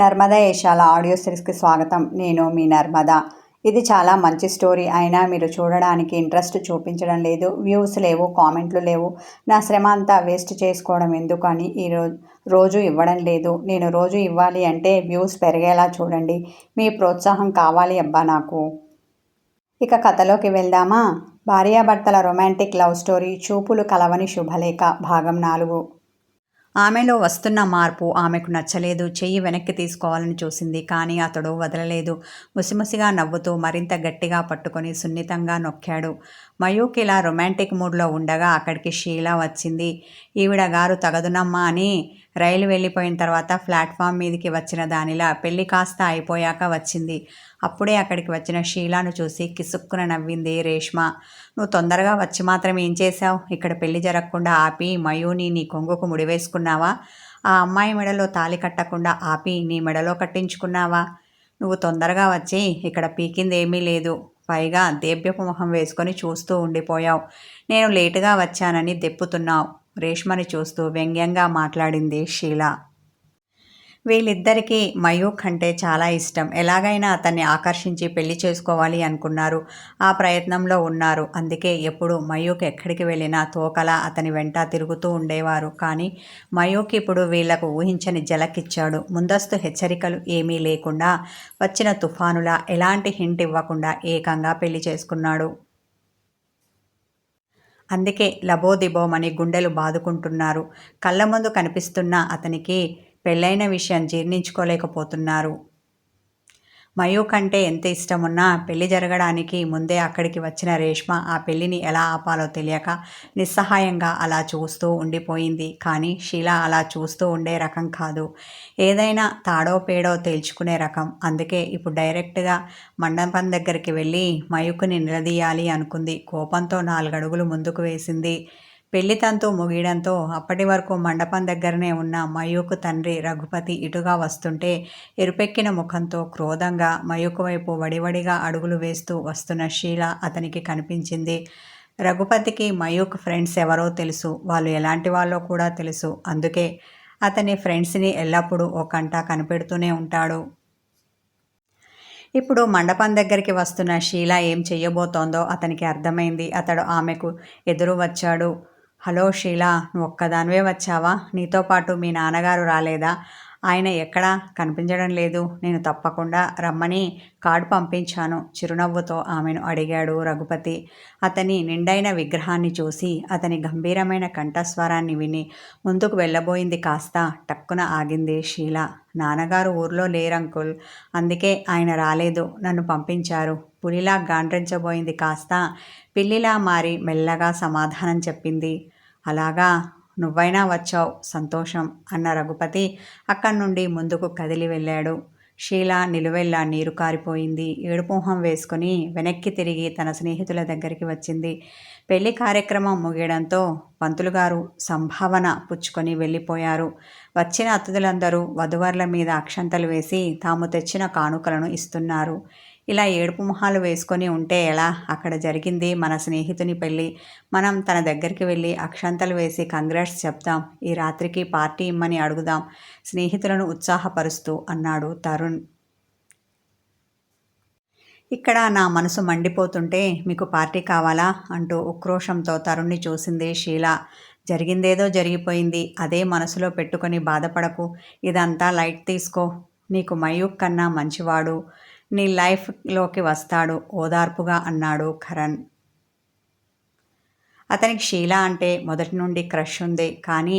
Narmada Eshala audio సిరీస్కి స్వాగతం. నేను మీ నర్మదా. ఇది చాలా మంచి స్టోరీ అయినా మీరు చూడడానికి ఇంట్రెస్ట్ చూపించడం లేదు. వ్యూస్ లేవు, కామెంట్లు లేవు. నా శ్రమ అంతా వేస్ట్ చేసుకోవడం ఎందుకు అని రోజు ఇవ్వడం లేదు. నేను రోజు ఇవ్వాలి అంటే వ్యూస్ పెరిగేలా చూడండి. మీ ప్రోత్సాహం కావాలి అబ్బా నాకు. ఇక కథలోకి వెళ్దామా? భార్యాభర్తల రొమాంటిక్ లవ్ స్టోరీ చూపులు కలవని శుభలేఖ భాగం 4. ఆమెలో వస్తున్న మార్పు ఆమెకు నచ్చలేదు. చెయ్యి వెనక్కి తీసుకోవాలని చూసింది, కానీ అతడు వదలలేదు. ముసిముసిగా నవ్వుతూ మరింత గట్టిగా పట్టుకొని సున్నితంగా నొక్కాడు. మయూక్ ఇలా రొమాంటిక్ మూడ్లో ఉండగా అక్కడికి షీలా వచ్చింది. ఈవిడ గారు తగదునమ్మా అని రైలు వెళ్ళిపోయిన తర్వాత ప్లాట్ఫామ్ మీదికి వచ్చిన దానిలా పెళ్లి కాస్త అయిపోయాక వచ్చింది. అప్పుడే అక్కడికి వచ్చిన షీలాను చూసి కిసుక్కున నవ్వింది రేష్మ. నువ్వు తొందరగా వచ్చి మాత్రం ఏం చేశావు? ఇక్కడ పెళ్లి జరగకుండా ఆపి మయూని నీ కొంగుకు ముడివేసుకున్నావా? ఆ అమ్మాయి మెడలో తాళి కట్టకుండా ఆపి నీ మెడలో కట్టించుకున్నావా? నువ్వు తొందరగా వచ్చి ఇక్కడ పీకిందేమీ లేదు. పైగా దేబ్యపు మొహం వేసుకొని చూస్తూ ఉండిపోయావు. నేను లేటుగా వచ్చానని దెప్పుతున్నావు. రేష్మని చూస్తూ వ్యంగ్యంగా మాట్లాడింది షీలా. వీళ్ళిద్దరికీ మయూక్ అంటే చాలా ఇష్టం. ఎలాగైనా అతన్ని ఆకర్షించి పెళ్లి చేసుకోవాలి అనుకున్నారు. ఆ ప్రయత్నంలో ఉన్నారు. అందుకే ఎప్పుడు మయూక్ ఎక్కడికి వెళ్ళినా తోకలా అతని వెంట తిరుగుతూ ఉండేవారు. కానీ మయూక్ ఇప్పుడు వీళ్లకు ఊహించని జలకిచ్చాడు. ముందస్తు హెచ్చరికలు ఏమీ లేకుండా, వచ్చిన తుఫానులా ఎలాంటి హింట్ ఇవ్వకుండా ఏకంగా పెళ్లి చేసుకున్నాడు. అందుకే లబోదిబోమని గుండెలు బాదుకుంటున్నారు. కళ్ళ ముందు కనిపిస్తున్న అతనికి పెళ్ళైన విషయం జీర్ణించుకోలేకపోతున్నారు. మయూక్ అంటే ఎంత ఇష్టమున్నా పెళ్లి జరగడానికి ముందే అక్కడికి వచ్చిన రేష్మ ఆ పెళ్లిని ఎలా ఆపాలో తెలియక నిస్సహాయంగా అలా చూస్తూ ఉండిపోయింది. కానీ షీలా అలా చూస్తూ ఉండే రకం కాదు. ఏదైనా తాడో పేడో తేల్చుకునే రకం. అందుకే ఇప్పుడు డైరెక్ట్గా మండపం దగ్గరికి వెళ్ళి మయూక్ని నిలదీయాలి అనుకుంది. కోపంతో 4 అడుగులు ముందుకు వేసింది. పెళ్లి తంతు ముగియడంతో అప్పటి వరకు మండపం దగ్గరనే ఉన్న మయూక్ తండ్రి రఘుపతి ఇటుగా వస్తుంటే ఎరుపెక్కిన ముఖంతో క్రోధంగా మయూక్ వైపు వడివడిగా అడుగులు వేస్తూ వస్తున్న షీల అతనికి కనిపించింది. రఘుపతికి మయూక్ ఫ్రెండ్స్ ఎవరో తెలుసు. వాళ్ళు ఎలాంటి వాళ్ళో కూడా తెలుసు. అందుకే అతని ఫ్రెండ్స్ని ఎల్లప్పుడూ ఓ కంట కనిపెడుతూనే ఉంటాడు. ఇప్పుడు మండపం దగ్గరికి వస్తున్న షీల ఏం చెయ్యబోతోందో అతనికి అర్థమైంది. అతడు ఆమెకు ఎదురు వచ్చాడు. హలో షీలా, నువ్వు ఒక్కదానివే వచ్చావా? నీతో పాటు మీ నాన్నగారు రాలేదా? ఆయన ఎక్కడా కనిపించడం లేదు. నేను తప్పకుండా రమ్మని కార్డు పంపించాను. చిరునవ్వుతో ఆమెను అడిగాడు రఘుపతి. అతని నిండైన విగ్రహాన్ని చూసి అతని గంభీరమైన కంఠస్వరాన్ని విని ముందుకు వెళ్ళబోయింది. కాస్త టక్కున ఆగింది షీల. నాన్నగారు ఊర్లో లేరంకుల్, అందుకే ఆయన రాలేదు. నన్ను పంపించారు. పులిలా గాండ్రించబోయింది. కాస్త పిల్లిలా మారి మెల్లగా సమాధానం చెప్పింది. అలాగా, నువ్వైనా వచ్చావు, సంతోషం అన్న రఘుపతి అక్కడి నుండి ముందుకు కదిలి వెళ్ళాడు. షీల నిలువెల్లా నీరు కారిపోయింది. ఏడుపుమొహం వేసుకుని వెనక్కి తిరిగి తన స్నేహితుల దగ్గరికి వచ్చింది. పెళ్లి కార్యక్రమం ముగియడంతో పంతులుగారు సంభావన పుచ్చుకొని వెళ్ళిపోయారు. వచ్చిన అతిథులందరూ వధువర్ల మీద అక్షంతలు వేసి తాము తెచ్చిన కానుకలను ఇస్తున్నారు. ఇలా ఏడుపు మొహాలు వేసుకొని ఉంటే ఎలా? అక్కడ జరిగింది మన స్నేహితుని పెళ్ళి. మనం తన దగ్గరికి వెళ్ళి అక్షంతలు వేసి కంగ్రాట్స్ చెప్దాం. ఈ రాత్రికి పార్టీ ఇమ్మని అడుగుదాం స్నేహితులను ఉత్సాహపరుస్తూ అన్నాడు తరుణ్. ఇక్కడ నా మనసు మండిపోతుంటే మీకు పార్టీ కావాలా అంటూ ఉక్రోషంతో తరుణ్ణి చూసింది షీల. జరిగిందేదో జరిగిపోయింది. అదే మనసులో పెట్టుకొని బాధపడకు. ఇదంతా లైట్ తీసుకో. నీకు మయూక్ కన్నా మంచివాడు నీ లైఫ్లోకి వస్తాడు ఓదార్పుగా అన్నాడు కరణ్. అతనికి షీల అంటే మొదటి నుండి క్రష్ ఉంది. కానీ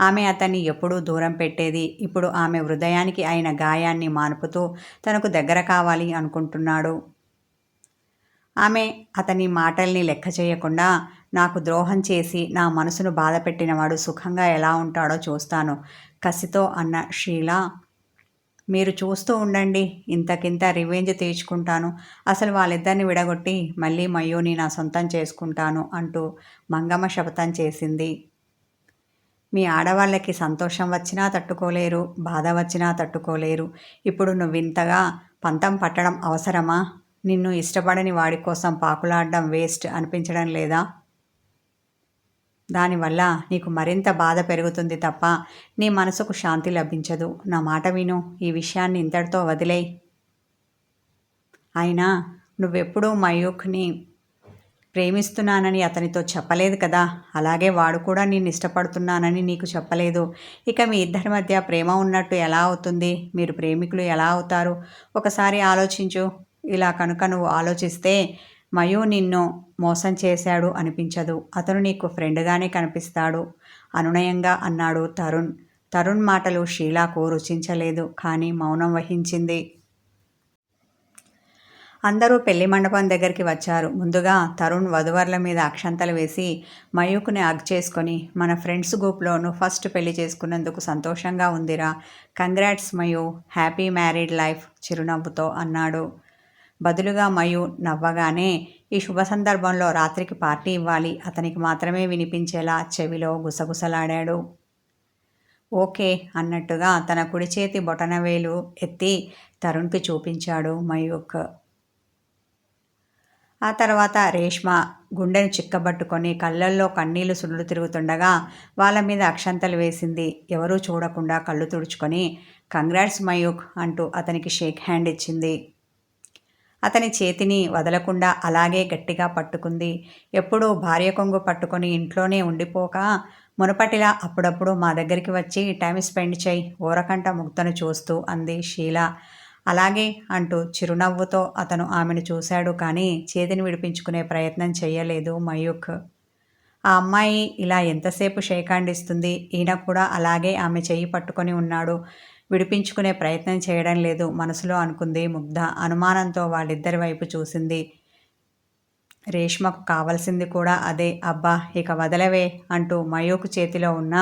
ఆమె అతన్ని ఎప్పుడూ దూరం పెట్టేది. ఇప్పుడు ఆమె హృదయానికి అయిన గాయాన్ని మాన్పుతూ తనకు దగ్గర కావాలి అనుకుంటున్నాడు. ఆమె అతని మాటల్ని లెక్క చేయకుండా, నాకు ద్రోహం చేసి నా మనసును బాధపెట్టినవాడు సుఖంగా ఎలా ఉంటాడో చూస్తాను కసితో అన్న షీల. మీరు చూస్తూ ఉండండి, ఇంతకింత రివెంజ్ తీర్చుకుంటాను. అసలు వాళ్ళిద్దరిని విడగొట్టి మళ్ళీ మయూని నా సొంతం చేసుకుంటాను అంటూ మంగమ్మ శపథం చేసింది. మీ ఆడవాళ్ళకి సంతోషం వచ్చినా తట్టుకోలేరు, బాధ వచ్చినా తట్టుకోలేరు. ఇప్పుడు నువ్వింతగా పంతం పట్టడం అవసరమా? నిన్ను ఇష్టపడని వాడి కోసం పాకులాడడం వేస్ట్ అనిపించడం లేదా? దానివల్ల నీకు మరింత బాధ పెరుగుతుంది తప్ప నీ మనసుకు శాంతి లభించదు. నా మాట విను. ఈ విషయాన్ని ఇంతటితో వదిలేయ్. అయినా నువ్వెప్పుడూ మయూఖ్ని ప్రేమిస్తున్నానని అతనితో చెప్పలేదు కదా. అలాగే వాడు కూడా నేను ఇష్టపడుతున్నానని నీకు చెప్పలేదు. ఇక మీ ఇద్దరి మధ్య ప్రేమ ఉన్నట్టు ఎలా అవుతుంది? మీరు ప్రేమికులు ఎలా అవుతారు? ఒకసారి ఆలోచించు. ఇలా కనుక నువ్వు ఆలోచిస్తే మయూ నిన్ను మోసం చేశాడు అనిపించదు. అతను నీకు ఫ్రెండ్గానే కనిపిస్తాడు అనునయంగా అన్నాడు తరుణ్. తరుణ్ మాటలు షీలాకు రుచించలేదు. కానీ మౌనం వహించింది. అందరూ పెళ్లి మండపం దగ్గరికి వచ్చారు. ముందుగా తరుణ్ వధువర్ల మీద అక్షంతలు వేసి మయూక్ని హగ్ చేసుకొని, మన ఫ్రెండ్స్ గ్రూప్లో నువ్వు ఫస్ట్ పెళ్లి చేసుకున్నందుకు సంతోషంగా ఉందిరా. Congrats Mayu, happy married life చిరునవ్వుతో అన్నాడు. బదులుగా మయూ నవ్వగానే, ఈ శుభ సందర్భంలో రాత్రికి పార్టీ ఇవ్వాలి, అతనికి మాత్రమే వినిపించేలా చెవిలో గుసగుసలాడాడు. ఓకే అన్నట్టుగా తన కుడి చేతి బొటనవేలు ఎత్తి తరుణ్కి చూపించాడు మయూక్. ఆ తర్వాత రేష్మ గుండెను చిక్కబట్టుకొని కళ్ళల్లో కన్నీళ్లు సుడులు తిరుగుతుండగా వాళ్ళ మీద అక్షంతలు వేసింది. ఎవరూ చూడకుండా కళ్ళు తుడుచుకొని కంగ్రాట్స్ మయూక్ అంటూ అతనికి షేక్ హ్యాండ్ ఇచ్చింది. అతని చేతిని వదలకుండా అలాగే గట్టిగా పట్టుకుంది. ఎప్పుడూ భార్య కొంగు పట్టుకొని ఇంట్లోనే ఉండిపోక మునుపటిలా అప్పుడప్పుడు మా దగ్గరికి వచ్చి టైం స్పెండ్ చేయి, ఊరకంట ముక్తను చూస్తూ అంది షీల. అలాగే అంటూ చిరునవ్వుతో అతను ఆమెను చూశాడు. కానీ చేతిని విడిపించుకునే ప్రయత్నం చెయ్యలేదు మయూక్. ఆ అమ్మాయి ఇలా ఎంతసేపు షేక్ హ్యాండ్ ఇస్తుంది, ఈయన కూడా అలాగే ఆమె చెయ్యి పట్టుకొని ఉన్నాడు, విడిపించుకునే ప్రయత్నం చేయడం లేదు మనసులో అనుకుంది ముగ్ధ. అనుమానంతో వాళ్ళిద్దరి వైపు చూసింది. రేష్మకు కావలసింది కూడా అదే. అబ్బా ఇక వదలవే అంటూ మయూక్ చేతిలో ఉన్న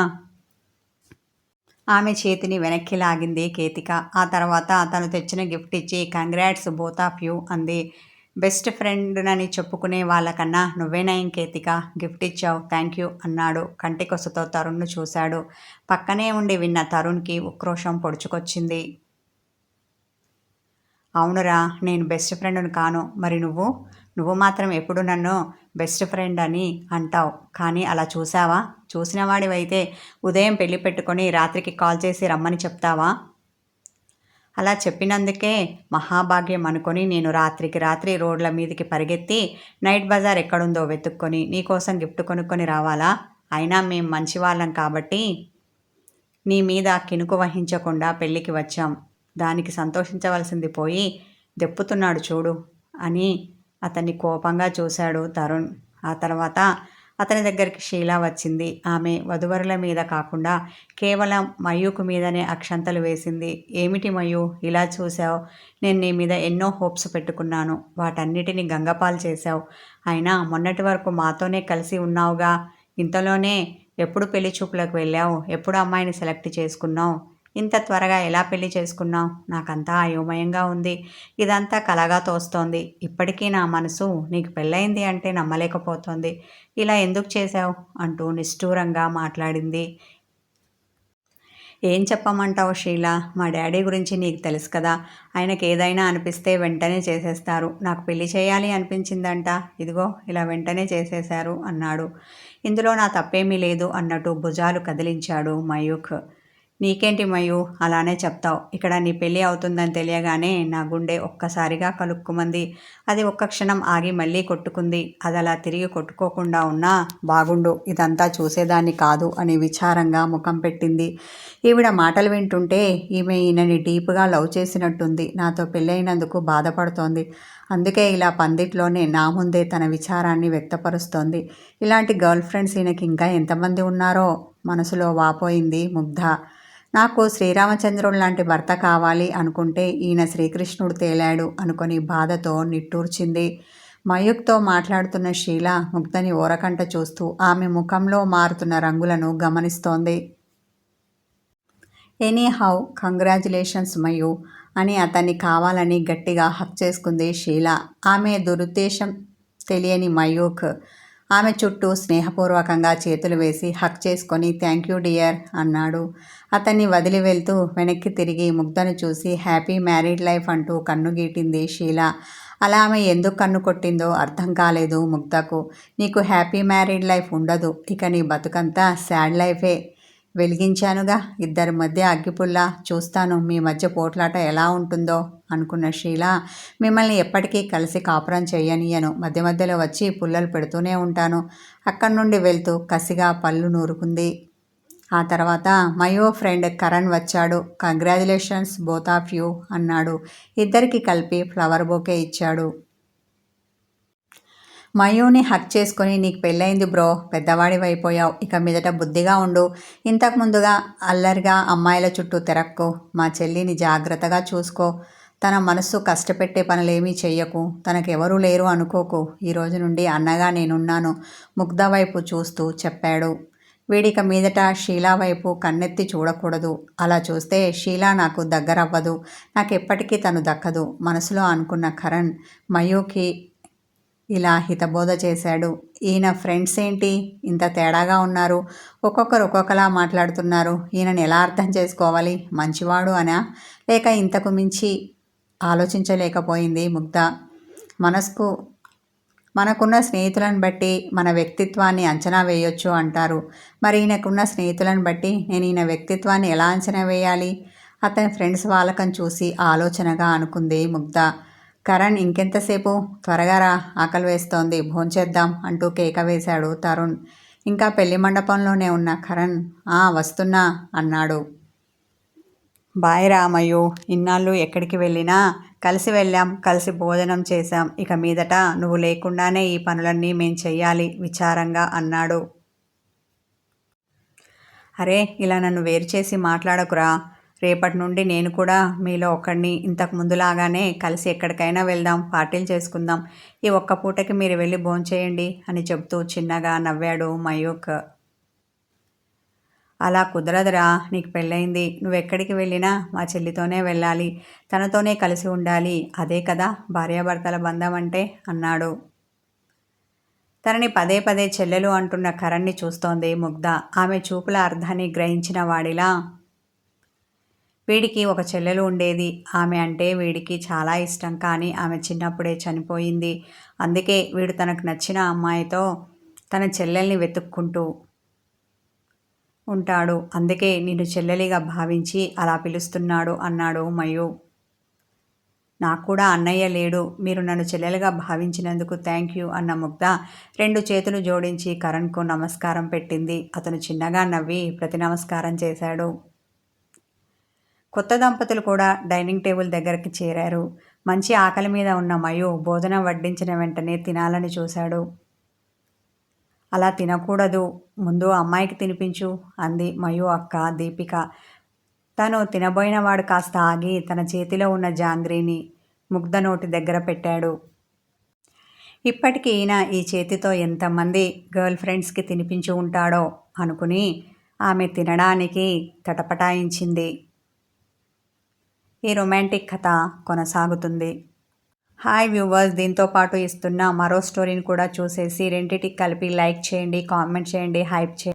ఆమె చేతిని వెనక్కి లాగింది కేతిక. ఆ తర్వాత తను తెచ్చిన గిఫ్ట్ ఇచ్చి కంగ్రాట్స్ బోత్ ఆఫ్ యూ అంది. బెస్ట్ ఫ్రెండ్నని చెప్పుకునే వాళ్ళకన్నా నువ్వే నయం కేతిక, గిఫ్ట్ ఇచ్చావు, థ్యాంక్ యూ అన్నాడు. కంటి కొసతో తరుణ్ను చూశాడు. పక్కనే ఉండి విన్న తరుణ్కి ఉక్రోషం పొడుచుకొచ్చింది. అవునురా, నేను బెస్ట్ ఫ్రెండ్ను కాను. మరి నువ్వు మాత్రం ఎప్పుడు నన్ను బెస్ట్ ఫ్రెండ్ అని అంటావు. కానీ అలా చూసావా? చూసిన వాడివైతే ఉదయం పెళ్లి పెట్టుకొని రాత్రికి కాల్ చేసి రమ్మని చెప్తావా? అలా చెప్పినందుకే మహాభాగ్యం అనుకొని నేను రాత్రికి రాత్రి రోడ్ల మీదకి పరిగెత్తి నైట్ బజార్ ఎక్కడుందో వెతుక్కొని నీకోసం గిఫ్ట్ కొనుక్కొని రావాలా? అయినా మేం మంచివాళ్ళం కాబట్టి నీ మీద కినుకు వహించకుండా పెళ్ళికి వచ్చాం. దానికి సంతోషించవలసింది పోయి దెప్పుతున్నాడు చూడు అని అతన్ని కోపంగా చూశాడు తరుణ్. ఆ తర్వాత అతని దగ్గరికి షీల వచ్చింది. ఆమె వధువరుల మీద కాకుండా కేవలం మయూకు మీదనే అక్షంతలు వేసింది. ఏమిటి మయూ, ఇలా చూశావు? నేను నీ మీద ఎన్నో హోప్స్ పెట్టుకున్నాను, వాటన్నిటిని గంగపాలు చేశావు. అయినా మొన్నటి వరకు మాతోనే కలిసి ఉన్నావుగా, ఇంతలోనే ఎప్పుడు పెళ్లి చూపులకు వెళ్ళావు? ఎప్పుడు అమ్మాయిని సెలెక్ట్ చేసుకున్నావు? ఇంత త్వరగా ఎలా పెళ్లి చేసుకున్నావు? నాకంతా అయోమయంగా ఉంది. ఇదంతా కలగా తోస్తోంది. ఇప్పటికీ నా మనసు నీకు పెళ్ళయింది అంటే నమ్మలేకపోతోంది. ఇలా ఎందుకు చేశావు అంటూ నిష్ఠూరంగా మాట్లాడింది. ఏం చెప్పమంటావు షీల, మా డాడీ గురించి నీకు తెలుసు కదా. ఆయనకి ఏదైనా అనిపిస్తే వెంటనే చేసేస్తారు. నాకు పెళ్లి చేయాలి అనిపించిందంట, ఇదిగో ఇలా వెంటనే చేసేశారు అన్నాడు. ఇందులో నా తప్పేమీ లేదు అన్నట్టు భుజాలు కదిలించాడు మయూక్. నీకేంటి మయూ, అలానే చెప్తావు. ఇక్కడ నీ పెళ్ళి అవుతుందని తెలియగానే నా గుండె ఒక్కసారిగా కలుక్కుమంది. అది ఒక్క క్షణం ఆగి మళ్ళీ కొట్టుకుంది. అది అలా తిరిగి కొట్టుకోకుండా ఉన్నా బాగుండు, ఇదంతా చూసేదాన్ని కాదు అని విచారంగా ముఖం పెట్టింది. ఈవిడ మాటలు వింటుంటే ఈమె ఈయనని డీప్గా లవ్ చేసినట్టుంది. నాతో పెళ్ళైనందుకు బాధపడుతోంది. అందుకే ఇలా పందిట్లోనే నా ముందే తన విచారాన్ని వ్యక్తపరుస్తోంది. ఇలాంటి గర్ల్ ఫ్రెండ్స్ ఈయనకి ఇంకా ఎంతమంది ఉన్నారో మనసులో వాపోయింది ముగ్ధ. నాకు శ్రీరామచంద్రుడు లాంటి భర్త కావాలి అనుకుంటే ఈయన శ్రీకృష్ణుడు తేలాడు అనుకొని బాధతో నిట్టూర్చింది. మయూక్తో మాట్లాడుతున్న షీల ముగ్ధని ఓరకంట చూస్తూ ఆమె ముఖంలో మారుతున్న రంగులను గమనిస్తోంది. ఎనీహౌ కంగ్రాచ్యులేషన్స్ మయూ అని అతన్ని కావాలని గట్టిగా హక్ చేసుకుంది షీల. ఆమె దురుద్దేశం తెలియని మయూక్ ఆమె చుట్టూ స్నేహపూర్వకంగా చేతులు వేసి హక్ చేసుకొని థ్యాంక్ యూ డియర్ అన్నాడు. అతన్ని వదిలి వెళ్తూ వెనక్కి తిరిగి ముగ్ధను చూసి హ్యాపీ మ్యారీడ్ లైఫ్ అంటూ కన్ను గీటింది షీల. అలా ఆమె ఎందుకు కన్ను కొట్టిందో అర్థం కాలేదు ముగ్ధకు. నీకు హ్యాపీ మ్యారీడ్ లైఫ్ ఉండదు, ఇక నీ బతుకంతా సాడ్ లైఫే. వెలిగించానుగా ఇద్దరి మధ్య అగ్గిపుల్ల, చూస్తాను మీ మధ్య పోట్లాట ఎలా ఉంటుందో అనుకున్న షీల, మిమ్మల్ని ఎప్పటికీ కలిసి కాపురం చేయనీయను, మధ్య మధ్యలో వచ్చి పుల్లలు పెడుతూనే ఉంటాను. అక్కడి నుండి వెళ్తూ కసిగా పళ్ళు నూరుకుంది. ఆ తర్వాత మయో ఫ్రెండ్ కరణ్ వచ్చాడు. కంగ్రాచులేషన్స్ బోత్ ఆఫ్ యూ అన్నాడు. ఇద్దరికి కలిపి ఫ్లవర్ బొకే ఇచ్చాడు. మయూని హక్ చేసుకొని నీకు పెళ్ళయింది బ్రో, పెద్దవాడివైపోయావు, ఇక మీదట బుద్ధిగా ఉండు, ఇంతకు ముందుగా అల్లరిగా అమ్మాయిల చుట్టూ తిరక్కు, మా చెల్లిని జాగ్రత్తగా చూసుకో, తన మనస్సు కష్టపెట్టే పనులేమీ చెయ్యకు, తనకెవరూ లేరు అనుకోకు, ఈరోజు నుండి అన్నగా నేనున్నాను ముగ్ధ వైపు చూస్తూ చెప్పాడు. వీడిక మీదట షీలా వైపు కన్నెత్తి చూడకూడదు, అలా చూస్తే షీలా నాకు దగ్గరవ్వదు, నాకెప్పటికీ తను దక్కదు మనసులో అనుకున్న కరణ్ మయూకి ఇలా హితబోధ చేశాడు. ఈయన ఫ్రెండ్స్ ఏంటి ఇంత తేడాగా ఉన్నారు, ఒక్కొక్కరు ఒక్కొక్కలా మాట్లాడుతున్నారు, ఈయనని ఎలా అర్థం చేసుకోవాలి, మంచివాడు అనా లేక ఇంతకు మించి ఆలోచించలేకపోయింది ముగ్ధ. మనకున్న స్నేహితులను బట్టి మన వ్యక్తిత్వాన్ని అంచనా వేయొచ్చు అంటారు, మరి ఈయనకున్న స్నేహితులను బట్టి నేను ఈయన వ్యక్తిత్వాన్ని ఎలా అంచనా వేయాలి, అతని ఫ్రెండ్స్ వాళ్ళకని చూసి ఆలోచనగా అనుకుంది ముగ్ధ. కరణ్ ఇంకెంతసేపు, త్వరగా రా, ఆకలి వేస్తోంది, భోంచేద్దాం అంటూ కేక వేశాడు తరుణ్. ఇంకా పెళ్లి మండపంలోనే ఉన్న కరణ్ వస్తున్నా అన్నాడు. బాయ్ రామయ్యు, ఇన్నాళ్ళు ఎక్కడికి వెళ్ళినా కలిసి వెళ్ళాం, కలిసి భోజనం చేశాం, ఇక మీదట నువ్వు లేకుండానే ఈ పనులన్నీ మేం చెయ్యాలి విచారంగా అన్నాడు. అరే ఇలా నన్ను వేరు చేసి మాట్లాడకురా, రేపటి నుండి నేను కూడా మీలో ఒకడిని, ఇంతకు ముందులాగానే కలిసి ఎక్కడికైనా వెళ్దాం, పార్టీలు చేసుకుందాం, ఈ ఒక్క పూటకి మీరు వెళ్ళి భోంచేయండి అని చెబుతూ చిన్నగా నవ్వాడు మయూక్. అలా కుదరదురా, నీకు పెళ్ళయింది, నువ్వెక్కడికి వెళ్ళినా మా చెల్లితోనే వెళ్ళాలి, తనతోనే కలిసి ఉండాలి, అదే కదా భార్యాభర్తల బంధం అంటే అన్నాడు. తనని పదే పదే చెల్లెలు అంటున్న కరణ్ని చూస్తోంది ముగ్ధ. ఆమె చూపుల అర్థాన్ని గ్రహించిన వాడిలా, వీడికి ఒక చెల్లెలు ఉండేది, ఆమె అంటే వీడికి చాలా ఇష్టం, కానీ ఆమె చిన్నప్పుడే చనిపోయింది, అందుకే వీడు తనకు నచ్చిన అమ్మాయితో తన చెల్లెల్ని వెతుక్కుంటూ ఉంటాడు, అందుకే నిన్ను చెల్లెలిగా భావించి అలా పిలుస్తున్నాడు అన్నాడు మయూ. నాకు కూడా అన్నయ్య లేడు, మీరు నన్ను చెల్లెలుగా భావించినందుకు థ్యాంక్ యూ అన్న ముగ్ధ 2 చేతులు జోడించి కరణ్కు నమస్కారం పెట్టింది. అతను చిన్నగా నవ్వి ప్రతి నమస్కారం చేశాడు. కొత్త దంపతులు కూడా డైనింగ్ టేబుల్ దగ్గరికి చేరారు. మంచి ఆకలి మీద ఉన్న మయూ భోజనం వడ్డించిన వెంటనే తినాలని చూశాడు. అలా తినకూడదు, ముందు అమ్మాయికి తినిపించు అంది మయూ అక్క దీపిక. తను తినబోయినవాడు కాస్త ఆగి తన చేతిలో ఉన్న జాంగ్రీని ముగ్ధ నోటి దగ్గర పెట్టాడు. ఇప్పటికీ ఈయన ఈ చేతితో ఎంతమంది గర్ల్ ఫ్రెండ్స్కి తినిపించి ఉంటాడో అనుకుని ఆమె తినడానికి తటపటాయించింది. ఈ రొమాంటిక్ కథ కొనసాగుతుంది. హాయ్ వ్యూవర్స్, దీంతో పాటు ఇస్తున్న మరో స్టోరీని కూడా చూసేసి రెండిటికి కలిపి లైక్ చేయండి, కామెంట్ చేయండి, హైప్ చేయండి.